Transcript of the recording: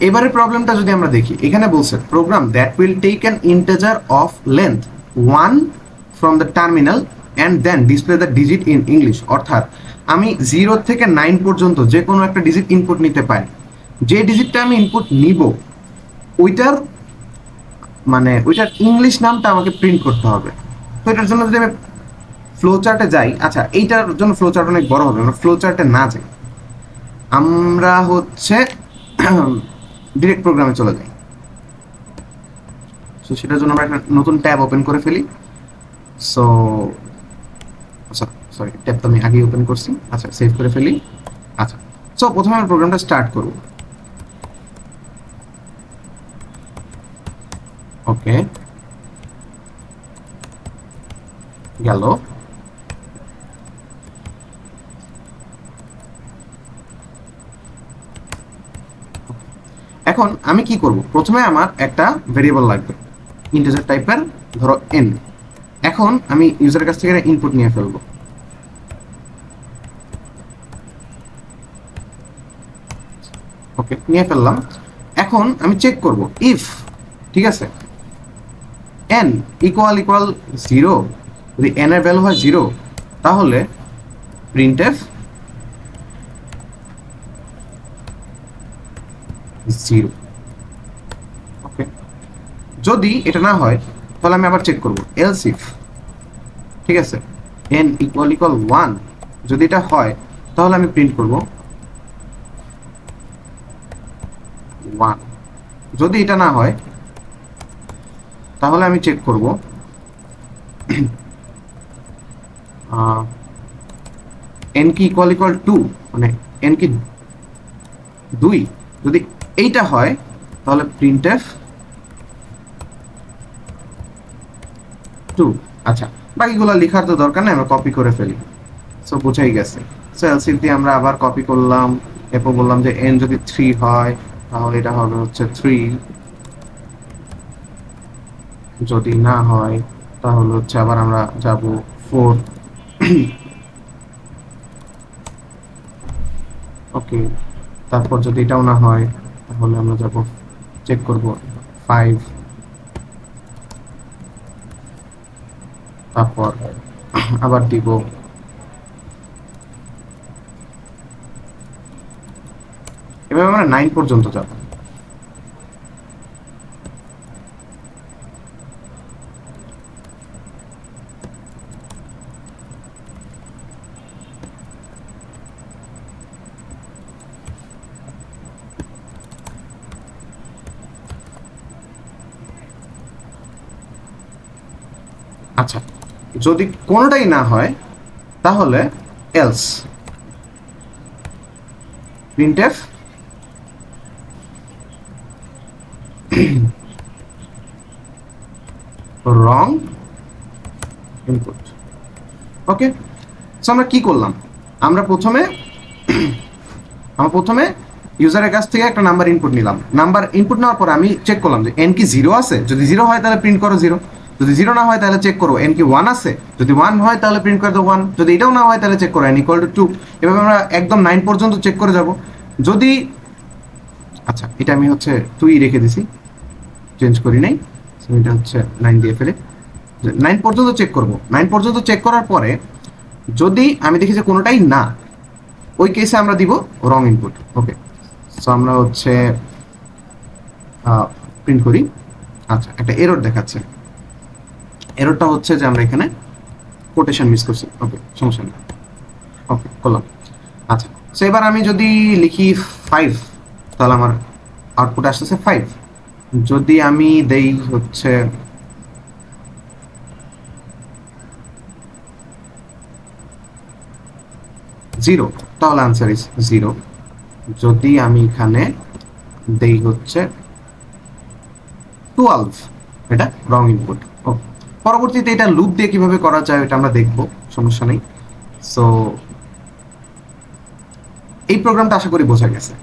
এবারে প্রবলেমটা যদি আমরা দেখি, এখানে বলছে program that will take an integer of length 1 from the terminal and then display the digit in English. অর্থাৎ আমি 0 থেকে 9 পর্যন্ত যে কোনো একটা ডিজিট ইনপুট নিতে পারি। যে ডিজিটটা আমি ইনপুট নিব ওইটার ওইটার ইংলিশ নামটা আমাকে প্রিন্ট করতে হবে। তো এটার জন্য যদি আমি ফ্লো চার্টে যাই, আচ্ছা এইটার জন্য ফ্লো চার্ট অনেক বড় হবে, আমরা ফ্লো চার্টে না যাই, আমরা হচ্ছে ডিরেক্ট প্রোগ্রামে চলে যাই। সো সেটার জন্য আমরা একটা নতুন ট্যাব ওপেন করে ফেলি। সো সরি, ট্যাব তো আমি আগেই ওপেন করছি। আচ্ছা, সেভ করে ফেলি। আচ্ছা, সো প্রথমে আমরা প্রোগ্রামটা স্টার্ট করব। ওকে, গেল। এখন আমি কি করব, প্রথমে আমার একটা ভেরিয়েবল লাগবে ইন্টিজার টাইপের, ধরো n। এখন আমি ইউজারের কাছ থেকে ইনপুট নিয়ে ফেলবো। ওকে, নিয়ে ফেললাম। এখন আমি চেক করব ইফ, ঠিক আছে, n ইকুয়াল 0, যদি n এর ভ্যালু হয় 0 তাহলে printf 0। ওকে, যদি এটা না হয় তাহলে আমি আবার চেক করব এলস ইফ, ঠিক আছে, n ইকুয়াল 1, যদি এটা হয় তাহলে আমি প্রিন্ট করব 1। যদি এটা না হয় তাহলে আমি চেক করব n কি ইকুয়াল 2, মানে n কি 2। যদি এইটা হয় তাহলে printf 2। আচ্ছা, বাকিগুলো লেখার তো দরকার নেই, আমরা কপি করে ফেলি। সো বোঝাই গেছে। সো এলসিফ দিয়ে আমরা আবার কপি করলাম, এরপর বললাম যে n যদি 3 হয় তাহলে এটা হবে হচ্ছে 3, যদি না হয় তাহলে হচ্ছে আবার আমরা যাব 4। ওকে, তারপর যদি এটাও না হয় তাহলে আমরা যাব চেক করব 5, তারপর আবার দিব। এভাবে আমরা 9 পর্যন্ত যাব। আচ্ছা, যদি কোনোটাই না হয় তাহলে এলস printf রং ইনপুট। ওকে, সো আমরা কি করলাম, আমরা প্রথমে ইউজারের কাছ থেকে একটা নাম্বার ইনপুট নিলাম। নাম্বার ইনপুট নেওয়ার পর আমি চেক করলাম যে n কি 0 আছে, যদি 0 হয় তাহলে প্রিন্ট করো 0, যদি 0 না হয় তাহলে চেক করো n কি 1 আছে, যদি 1 হয় তাহলে প্রিন্ট করে দাও 1, যদি এটাও না হয় তাহলে চেক করো n ইকুয়াল টু 2। এভাবে আমরা একদম 9 পর্যন্ত চেক করে যাব। যদি, আচ্ছা এটা আমি হচ্ছে 2ই রেখে দিছি, চেঞ্জ করি নাই, এটা হচ্ছে 9 দিয়ে ফেলে 9 পর্যন্ত চেক করব। 9 পর্যন্ত চেক করার পরে যদি আমি দেখি যে কোনোটাই না, ওই কেসে আমরা দিব রং ইনপুট। ওকে, সো আমরা হচ্ছে প্রিন্ট করি। আচ্ছা, একটা এরর দেখাচ্ছে, এররটা হচ্ছে যে আমরা এখানে কোটেশন মিস করছি। ওকে, সমস্যা নেই। ওকে, করলাম। আচ্ছা, সো এবার আমি যদি লিখি 5 তাহলে আমার আউটপুট আসতেছে 5। যদি আমি দেই হচ্ছে 0 তাহলে আনসার ইজ 0। যদি আমি এখানে দেই হচ্ছে 12, এটা রং ইনপুট। পরবর্তীতে এটা লুপ দিয়ে কিভাবে করা যায় এটা আমরা দেখব, সমস্যা নেই। সো এই প্রোগ্রামটা আশা করি বোঝা গেছে।